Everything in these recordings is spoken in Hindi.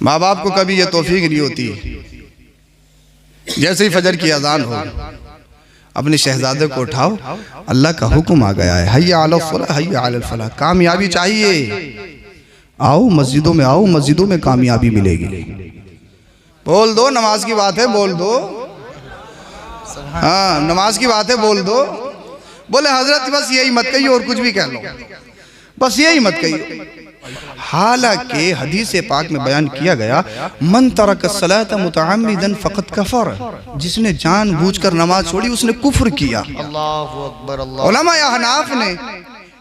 माँ बाप को कभी ये तौफीक नहीं होती, जैसे ही फजर की अजान हो अपने शहजादे को उठाओ, अल्लाह का हुक्म आ गया है, हय्या अलल फलाह हय्या अलल फलाह, कामयाबी चाहिए, आओ मस्जिदों में, आओ मस्जिदों में कामयाबी मिलेगी। बोल दो नमाज की बात है, बोल दो, हाँ नमाज की बात है, बोल दो। बोले हजरत बस यही मत कहिए और कुछ भी कह लो, बस यही मत कहिए। हालांकि हदीस पाक में बयान किया गया, मन तरक सलात मुतअम्मिदन फक़द कफर, जिसने जानबूझकर नमाज छोड़ी उसने कुफ्र किया। अल्लाहु अकबर, उलमा हनाफ ने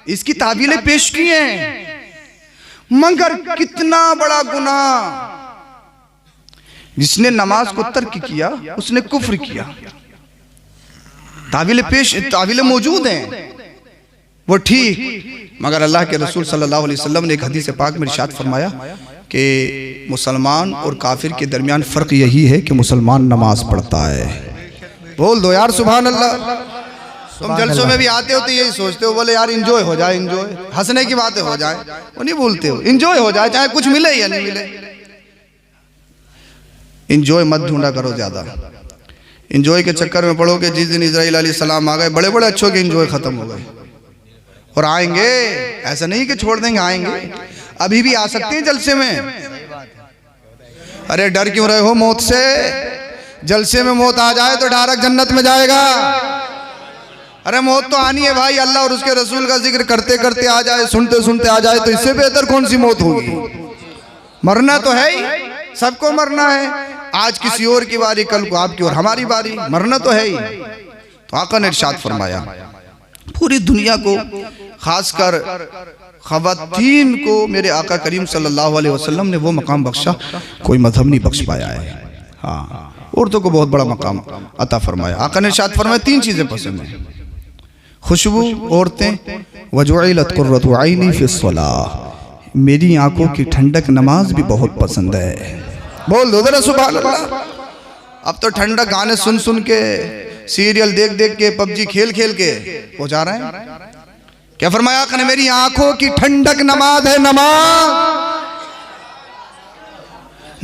इसकी तावीलें पेश की हैं, मगर कितना बड़ा गुनाह, जिसने नमाज को तर्क किया उसने कुफ्र किया। तावीलें मौजूद हैं, वो ठीक, मगर अल्लाह के रसूल सल्लल्लाहु अलैहि वसल्लम ने एक हदीस पाक में इरशाद फरमाया कि मुसलमान और काफिर के दरमियान फ़र्क यही है कि मुसलमान नमाज पढ़ता है। बोल दो यार सुभान अल्लाह। तुम जलसों में भी आते हो तो यही सोचते हो, बोले यार इंजॉय हो जाए, इंजॉय, हंसने की बातें हो जाए, वो नहीं भूलते हो इंजॉय हो जाए, चाहे कुछ मिले या नहीं मिले। इंजॉय मत ढूंढा करो ज्यादा, इंजॉय के चक्कर में पड़ोगे, जिस दिन इजराइल अलैहिस्सलाम आ गए, बड़े बड़े अच्छों के इंजॉय खत्म हो गए और आएंगे, ऐसा नहीं कि छोड़ देंगे, आएंगे, अभी भी आ सकते हैं जलसे में। अरे डर क्यों रहे हो मौत से? जलसे में मौत आ जाए तो डायरेक्ट जन्नत में जाएगा। अरे मौत तो आनी है भाई, अल्लाह और उसके रसूल का जिक्र करते करते आ जाए, सुनते सुनते आ जाए, तो इससे बेहतर कौन सी मौत होगी? मरना तो है ही, सबको मरना है, आज किसी और की बारी, कल को आपकी और हमारी बारी, मरना तो है ही। तो आका ने इरशाद फरमाया, पूरी दुनिया को, खासकर खवातीन को मेरे आका करीम सल्लल्लाहु अलैहि वसल्लम ने वो मकाम बख्शा, कोई मजहब नहीं बख्श पाया है। हाँ, औरतों को बहुत बड़ा मकाम अता फरमाया। आका ने इरशाद फरमाया, तीन चीजें पसंद हैं, खुशबू, औरतें, वजुइलत कुर्रतु ऐनी फिस्सलाह, मेरी आंखों की ठंडक नमाज भी बहुत पसंद है। बोल दो जरा सुभान अल्लाह। अब तो ठंडक गाने सुन सुन के, सीरियल देख देख के, पबजी खेल खेल के हो जा रहे हैं। क्या फरमाया आका ने, मेरी आंखों की ठंडक नमाज है, नमाज,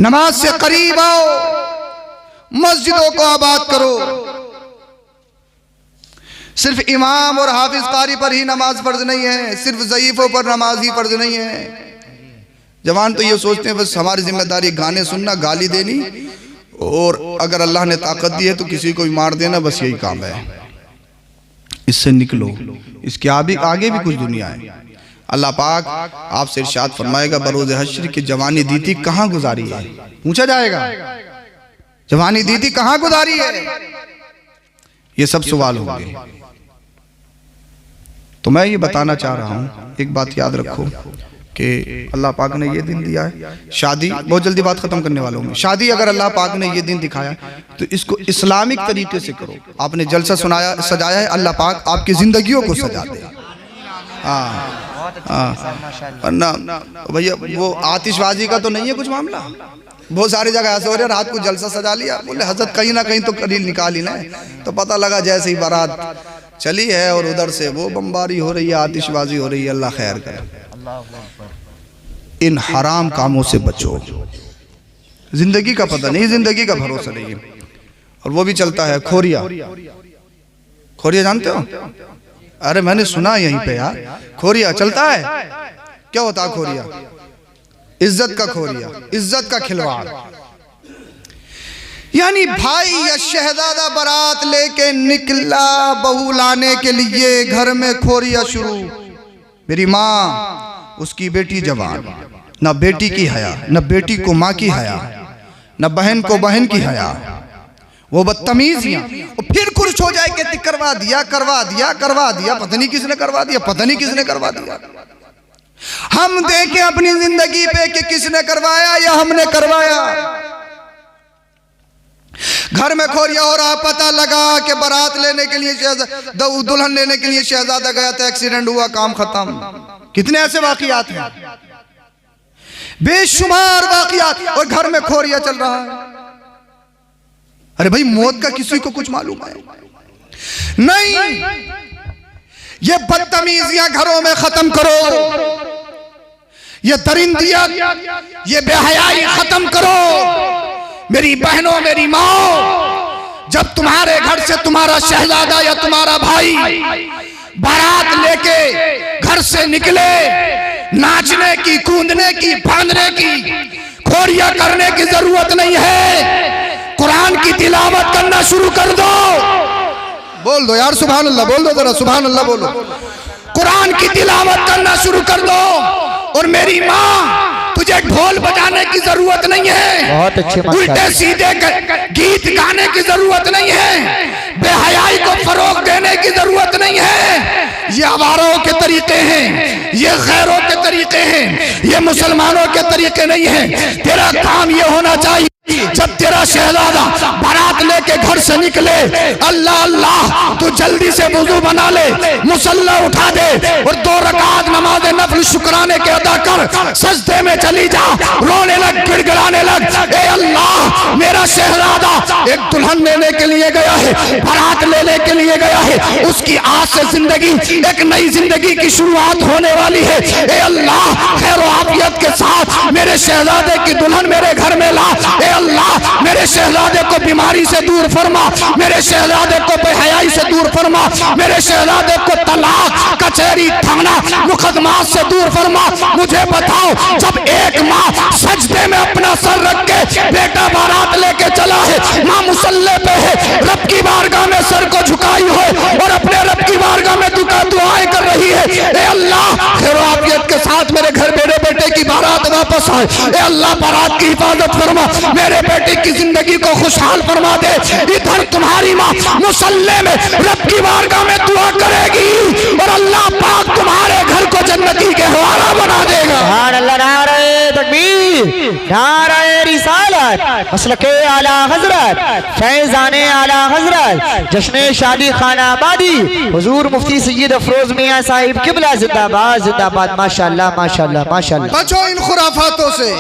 नमाज से करीब आओ, मस्जिदों को आबाद करो। सिर्फ इमाम और हाफिज कारी पर ही नमाज फर्ज नहीं है, सिर्फ ज़ईफों पर नमाज ही फर्ज नहीं है। जवान तो ये सोचते हैं बस हमारी जिम्मेदारी गाने सुनना, गाली देनी, और अगर अल्लाह ने ताकत दी है तो किसी को भी मार देना, बस यही काम है। इससे निकलो, इसके आगे भी कुछ दुनिया है। अल्लाह पाक आपसे इरशाद फरमाएगा, बरोज़ हश्र की जवानी दी थी कहाँ गुजारी है? पूछा जाएगा, जवानी दी थी कहाँ गुजारी है? ये सब सवाल होंगे। तो मैं ये बताना चाह रहा हूँ, एक बात याद रखो कि अल्लाह पाक ने ये दिन दिया है, शादी, बहुत जल्दी बात खत्म करने वाला हूँ, शादी अगर अल्लाह पाक ने ये दिन दिखाया तो इसको इस्लामिक तरीके से करो। आपने जलसा सुनाया, सजाया है, अल्लाह पाक आपकी जिंदगियों को सजा दे। वरना भैया वो आतिशबाजी का तो नहीं है कुछ मामला, बहुत सारी जगह ऐसे हो रहे, रात को जलसा सजा लिया, बोले हजरत कहीं ना कहीं तो करील निकाल ही ना, तो पता लगा जैसे ही बारात चली है और उधर से वो बमबारी हो रही है, आतिशबाजी हो रही है। अल्लाह खैर करे। इन हराम कामों से बचो, जिंदगी का पता नहीं, जिंदगी का भरोसा नहीं है। और वो भी चलता है खोरिया, खोरिया जानते हो? अरे मैंने सुना यहीं पे यार, खोरिया चलता है। क्या होता है खोरिया? इज्जत का खोरिया, इज्जत का खिलवाड़। यानी भाई या शहजादा बारात लेके निकला बहू लाने के लिए, घर में खोरिया शुरू। मेरी माँ, उसकी बेटी जवान, न बेटी की हया, न बेटी को माँ की हया, न बहन को बहन की हया, वो बदतमीजियां। और फिर कुछ हो जाए कहते करवा दिया, करवा दिया, करवा दिया, पता नहीं किसने करवा दिया, पता नहीं किसने करवा दिया। हम देखें अपनी जिंदगी पे कि किसने करवाया या हमने करवाया। घर में खोरिया हो रहा, पता लगा कि बारात लेने के लिए, दुल्हन लेने के लिए शहजादा गया था, एक्सीडेंट हुआ, काम खत्म। कितने ऐसे वाकयात हैं, बेशुमार वाकयात, और घर में खोरिया चल रहा है। अरे भाई मौत का किसी को कुछ मालूम है? नहीं। ये बदतमीजियां घरों में खत्म करो, ये दरिंदियत, ये बेहयाई खत्म करो। मेरी बहनों, मेरी माँ, जब तुम्हारे घर से तुम्हारा शहजादा या तुम्हारा भाई बारात लेके घर से निकले, नाचने की, कूदने की, फांदने की, खोरिया करने की जरूरत नहीं है। कुरान की तिलावत करना शुरू कर दो। बोल दो यार सुभान अल्लाह, बोल दो जरा सुभान अल्लाह बोलो। कुरान की तिलावत करना शुरू कर दो। और मेरी माँ, तुझे ढोल बजाने की जरूरत नहीं है, बहुत अच्छे उल्टे सीधे गीत गाने की जरूरत नहीं है, बेहयाई को फरोग देने की जरूरत नहीं है। ये आवारों के तरीके हैं, ये गैरों के तरीके हैं, ये मुसलमानों के तरीके नहीं हैं। तेरा काम ये होना चाहिए, जब तेरा शहजादा बारात लेके घर से निकले, अल्लाह अल्लाह, तू जल्दी से वुजू बना ले, मुसल्ला उठा दे और 2 रकात नमाज नफल शुक्राने के अदा कर, सजदे में चली जा, रोने लग, गिड़गिड़ाने लग। ए अल्लाह, मेरा शहजादा एक दुल्हन लेने के लिए गया है, बारात लेने के लिए गया है, उसकी आज से जिंदगी, एक नई जिंदगी की शुरुआत होने वाली है। ए अल्लाह, खैर आफियत के साथ मेरे शहजादे की दुल्हन मेरे घर में ला। अल्लाह, मेरे शहजादे को बीमारी से दूर फरमा, मेरे शहजादे को बेहयाई से दूर फरमा, मेरे शहजादे को तलाक, कचहरी, थाना, मुकदमात से दूर फरमा। मुझे बताओ, जब एक माँ सजदे में अपना सर रख के बेटा बारात लेके चला है, माँ मुसल्ले पे है, रब की बारगाह में सर को झुकाई हो और अपने रब की बारगाह में दुआएं कर रही है। ए अल्लाह, खैर आफियत के साथ मेरे घर मेरे बेटे की बारात वापस आए। ए अल्लाह, बारात की हिफाजत फरमा, मेरे बेटे की जिंदगी को खुशहाल फरमा दे। इधर तुम्हारी माँ मुसल्ले में रब की बारगाह में दुआ करेगी और अल्लाह पाक तुम्हारे घर को जन्नती के हवाला बना देगा। सुभान अल्लाह, नारे तकबीर, नारे रिसालत, मसलके आला हजरत, फैजाने आला हजरत, जश्न शादी खाना आबादी, हुजूर मुफ्ती सैयद अफरोज मियां साहिब किबला जिंदाबाद जिंदाबाद। माशाअल्लाह माशाअल्लाह माशाअल्लाह। बचो इन खुराफातों से,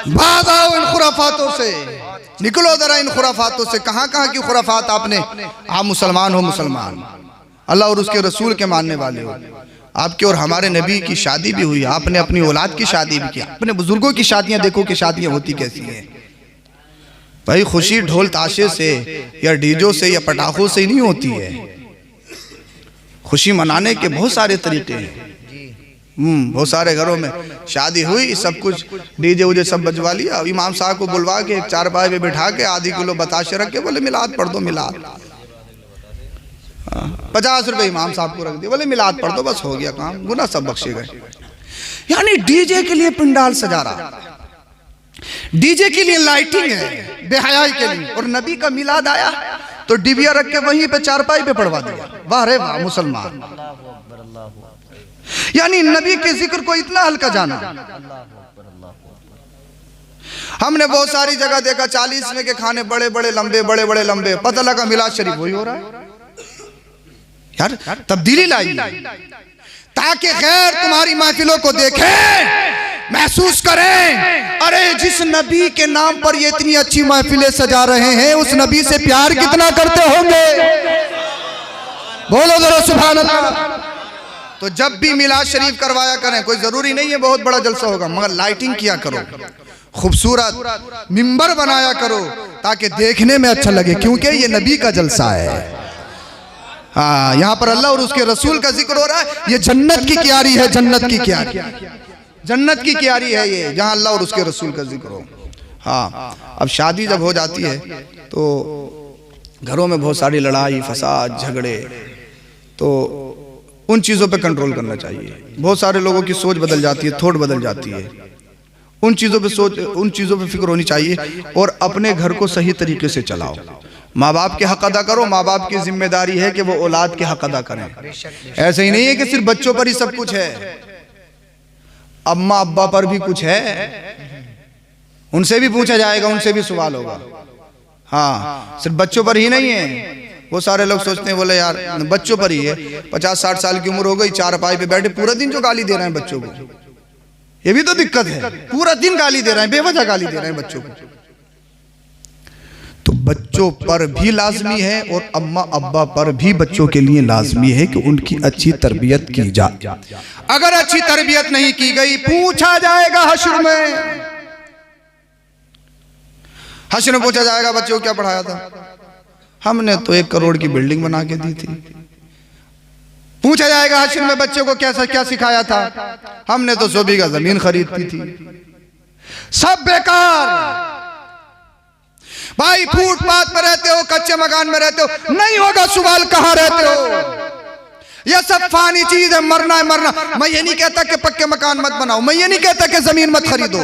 भाग आओ इन खुराफातों से, निकलो जरा इन खुराफातों से। कहाँ कहाँ की खुराफात आपने, आप मुसलमान हो, मुसलमान, अल्लाह और उसके रसूल के मानने वाले हो, आपके और हमारे नबी की शादी भी हुई, आपने अपनी औलाद की शादी भी की, अपने बुजुर्गों की शादियां देखो कि शादियां होती कैसी हैं भाई। खुशी ढोल ताशे से या डीजो से या पटाखों से ही नहीं होती है। खुशी मनाने के बहुत सारे तरीके हैं। बहुत सारे घरों में शादी हुई, सब कुछ डीजे उजे सब बजवा लिया, इमाम साहब को बुलवा के एक चारपाई पे बिठा के आधी किलो बताशे रख के बोले मिलाद पढ़ दो, मिलाद 50 रुपए इमाम साहब को रख दिए, बोले मिलाद पढ़ दो, बस हो गया काम, गुनाह सब बख्शे गए। यानी डीजे के लिए पंडाल सजा रहा, डीजे के लिए लाइटिंग है, बेहयाई के लिए। और नबी का मिलाद आया तो डिबिया रख के वहीं पे चारपाई पे पढ़वा दिया। वाह रे वाह मुसलमान, यानी नबी के जिक्र को इतना हल्का जाना। हमने बहुत सारी जगह देखा 40 में के खाने बड़े बड़े लंबे, बड़े बड़े लंबे, पता लगा मिलाद शरीफ वही हो रहा है। यार तब्दीली लाई ताकि गैर तुम्हारी महफिलों को देखें, महसूस करें, अरे जिस नबी के नाम पर ये इतनी अच्छी महफिलें सजा रहे हैं, उस नबी से प्यार कितना करते होंगे। बोलो जरा सुभान अल्लाह। तो जब भी मिलाद शरीफ करवाया करें, कोई जरूरी नहीं है बहुत बड़ा जलसा होगा, मगर लाइटिंग किया करो, खूबसूरत मिंबर बनाया करो ताकि देखने में अच्छा लगे, क्योंकि ये नबी का जलसा है। हाँ, यहाँ पर अल्लाह और उसके रसूल का जिक्र हो रहा है। ये जन्नत की क्यारी है, जन्नत की क्यारी, जन्नत की क्यारी है ये, जहाँ अल्लाह और उसके रसूल का जिक्र हो। हाँ, अब शादी जब हो जाती है तो घरों में बहुत सारी लड़ाई फसाद झगड़े, तो उन चीज़ों पे कंट्रोल करना चाहिए। बहुत सारे लोगों की सोच बदल जाती है, थोड़ बदल जाती है। उन चीज़ों पे सोच, उन चीज़ों पे फिक्र होनी चाहिए और अपने घर को सही तरीके से चलाओ। माँ बाप के हक अदा करो, माँ बाप की जिम्मेदारी है कि वो औलाद के हक अदा करें। ऐसे ही नहीं है कि सिर्फ बच्चों पर ही सब कुछ है, अम्मा अब्बा पर भी कुछ है, उनसे भी पूछा जाएगा, उनसे भी सवाल होगा। हाँ, सिर्फ बच्चों पर ही नहीं है। वो सारे लोग सोचते हैं, बोले यार बच्चों पर ही है, 50-60 साल की उम्र हो गई, चारपाई पे बैठे पूरा दिन जो गाली दे रहे हैं बच्चों को, ये भी तो दिक्कत है। पूरा दिन गाली दे रहे हैं, बेवजह गाली दे रहे हैं बच्चों को। तो बच्चों पर भी लाजमी है और अम्मा अब्बा पर भी बच्चों के लिए लाजमी है कि उनकी अच्छी तरबियत की जाए। अगर अच्छी तरबियत नहीं की गई पूछा जाएगा हश्र में, हश्र में पूछा जाएगा बच्चों को क्या पढ़ाया था। हमने तो 1 करोड़ की बिल्डिंग बना के दी थी। पूछा जाएगा हश्र में बच्चों को क्या सिखाया था। हमने तो 100 बीघा जमीन खरीदी थी। सब बेकार भाई। फुटपाथ पर रहते हो, कच्चे मकान में रहते हो, नहीं होगा सवाल कहां रहते हो। यह सब फानी चीज है, मरना है मरना। मैं ये नहीं कहता कि पक्के मकान मत बनाओ, मैं ये नहीं कहता कि जमीन मत खरीदो,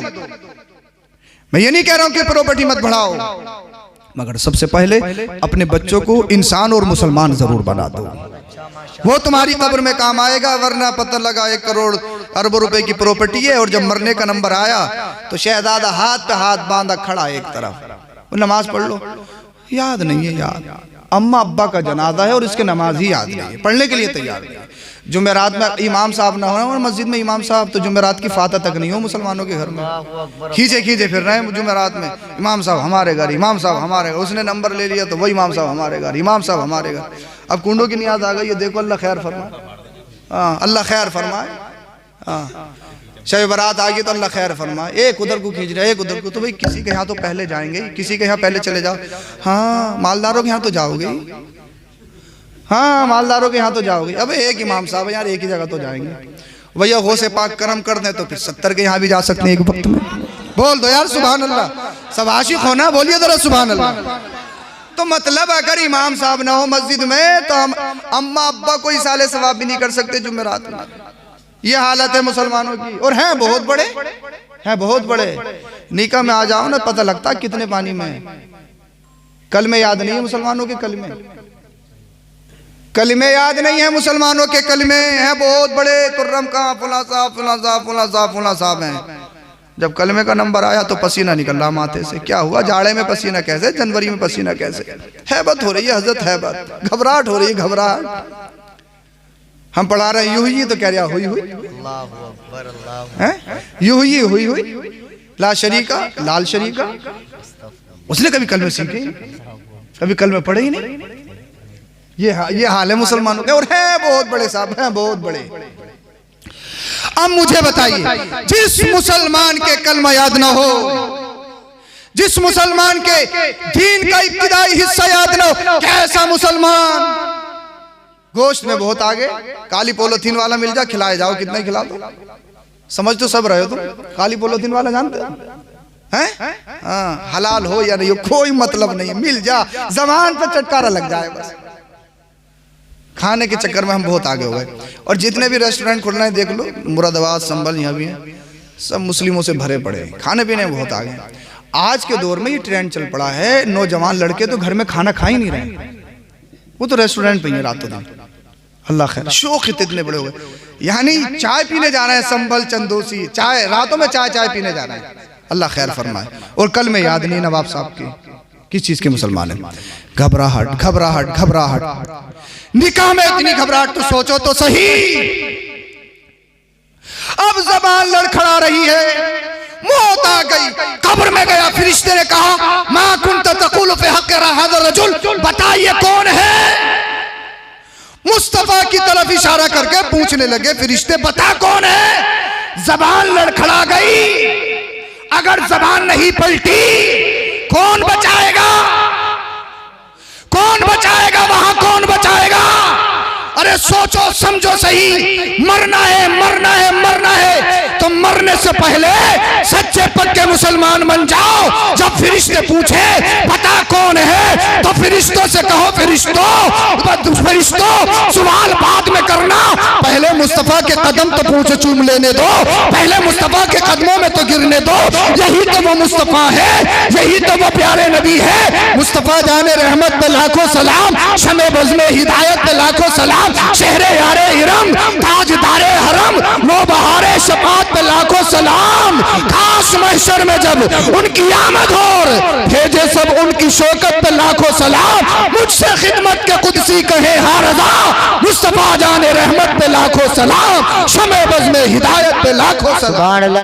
मैं ये नहीं कह रहा हूं कि प्रॉपर्टी मत बढ़ाओ, मगर सबसे पहले अपने बच्चों को इंसान और मुसलमान जरूर बना दो। वो तुम्हारी कब्र में काम आएगा। वरना पता लगा 1 करोड़ अरबों रुपए की प्रॉपर्टी है और जब मरने का नंबर आया तो शहजादा हाथ पे हाथ बांधा खड़ा एक तरफ, नमाज पढ़ लो, याद नहीं है यार। अम्मा अब्बा का जनाजा है और इसके नमाज ही याद नहीं है, पढ़ने के लिए तैयार नहीं है। जुमेरात में इमाम साहब ना हो और मस्जिद में इमाम साहब, तो जुमेरात की फातह तक नहीं हो मुसलमानों के घर में। खींचे फिर रहे हैं जुमेरात में, इमाम साहब हमारे घर, इमाम साहब हमारे घर। उसने नंबर ले लिया तो वही इमाम साहब हमारे घर, इमाम साहब हमारे घर। अब कुंडों की नीयत आ गई है। देखो अल्लाह खैर फरमाए, अल्लाह खैर फरमाए। शब बारात आ गई तो अल्लाह खैर फरमाए। एक उधर को खींच रहे, एक उधर को, तो भाई किसी के यहाँ तो पहले जाएंगे, किसी के यहाँ पहले चले जाओ। हाँ मालदारों के यहाँ तो जाओगे, हाँ मालदारों के यहाँ तो जाओगे। अब एक इमाम साहब यार, एक ही जगह तो जाएंगे। भैया हो से पाक करम कर दे तो फिर 70 के यहाँ भी जा सकते हैं एक वक्त में। बोल दो यार सुभान अल्लाह। सब आशिक होना, बोलिए जरा सुभान अल्लाह। तो मतलब अगर इमाम साहब ना हो मस्जिद में तो हम अम्मा अब्बा को इसाले सवाब भी नहीं कर सकते जुमेरात में। ये हालत है मुसलमानों की। और हैं बहुत बड़े, हैं बहुत बड़े। निकाह में आ जाओ ना पता लगता कितने पानी में है। कलमे याद नहीं है मुसलमानों के, कलमे याद नहीं है मुसलमानों के। कलमे हैं बहुत बड़े, कुर्रम का फुला साहब फुला साहब फुला साहब फुला साहब हैं। जब कलमे का नंबर आया तो पसीना निकल रहा माथे से। क्या हुआ, जाड़े में पसीना कैसे, जनवरी में पसीना कैसे। हैबत हो रही है हजरत, हैबत, घबराहट हो रही है, घबराहट। हम पढ़ा रहे यूं ही तो कह रहा हुई हुई, यूं ही हुई हुई, ला शरीका लाल शरीका। उसने कभी कलमे सीखे, कभी कलमे पढ़े ही नहीं। ये हाल है मुसलमानों के। और है बहुत बड़े साहब, हैं बहुत बड़े। अब मुझे बताइए, जिस मुसलमान के कलमा याद ना हो, जिस मुसलमान के दीन का इब्तिदाई हिस्सा याद ना हो, कैसा मुसलमान। गोश्त में बहुत आगे, काली पोलोथीन वाला मिल जाए खिलाए जाओ, कितना ही खिला दो। समझ तो सब रहे हो तुम। काली पोलोथीन वाला जानते हैं? हाँ, हलाल हो या नहीं हो कोई मतलब नहीं, मिल जा, जबान पर चटकारा लग जाए बस। खाने के चक्कर में हम बहुत आगे हो गए। और जितने भी रेस्टोरेंट खुल रहे हैं देख लो, मुरादाबाद संभल यहाँ भी है, सब मुस्लिमों से भरे पड़े हैं। खाने पीने में बहुत आगे। आज के दौर में ये ट्रेंड चल पड़ा है, नौजवान लड़के तो घर में खाना खा ही नहीं रहे, वो तो रेस्टोरेंट पे ही रातों दिन। अल्लाह खैर, शौक इतने बड़े हो गए। यानी चाय पीने जा रहे हैं, संभल चंदोसी चाय, रातों में चाय पीने जा रहे हैं। अल्लाह खैर फरमाए। और कल में याद नहीं नवाब साहब की किस चीज के मुसलमान है। घबराहट घबराहट घबराहट। निकाह में इतनी घबराहट तो सोचो तो सही। अब जबान लड़खड़ा रही है, मौत आ गई, कब्र में गया। फरिश्ते ने कहा मा कुंत तक़ूलु फ़ी हक़्क़ि हाज़ा रजुल, बताइए कौन है। मुस्तफा की तरफ इशारा करके पूछने लगे फरिश्ते, बता कौन है। जबान लड़खड़ा गई। अगर जबान नहीं पलटी कौन बचाएगा, कौन बचाएगा, वहां कौन बचाएगा। अरे सोचो समझो सही, मरना है मरना है मरना है, तो मरने से पहले सच्चे पक्के मुसलमान बन जाओ। जब फरिश्ते पूछे पता कौन है, तो फरिश्तों से कहो फरिश्तों सवाल बाद में करना, पहले मुस्तफा के कदम तो पूछ चूम लेने दो, पहले मुस्तफा के कदमों में तो गिरने दो। यही तो वो मुस्तफा है, यही तो वो प्यारे नबी है। मुस्तफा जाने रहमत पे लाखों सलाम, शमे बज़्मे हिदायत पे लाखों सलाम, शहरे यारे इरम ताजदारे हरम, नो बहारे शफात पे लाखों सलाम। खास महशर में जब उनकी आमद हो, भेजे सब उनकी शौकत पे लाखों सलाम। मुझसे खिदमत के कुदसी कहे हा रज़ा, मुस्तफा जाने रहमत पे लाखों सलाम, शमे बज़्मे हिदायत पे लाखों सलाम।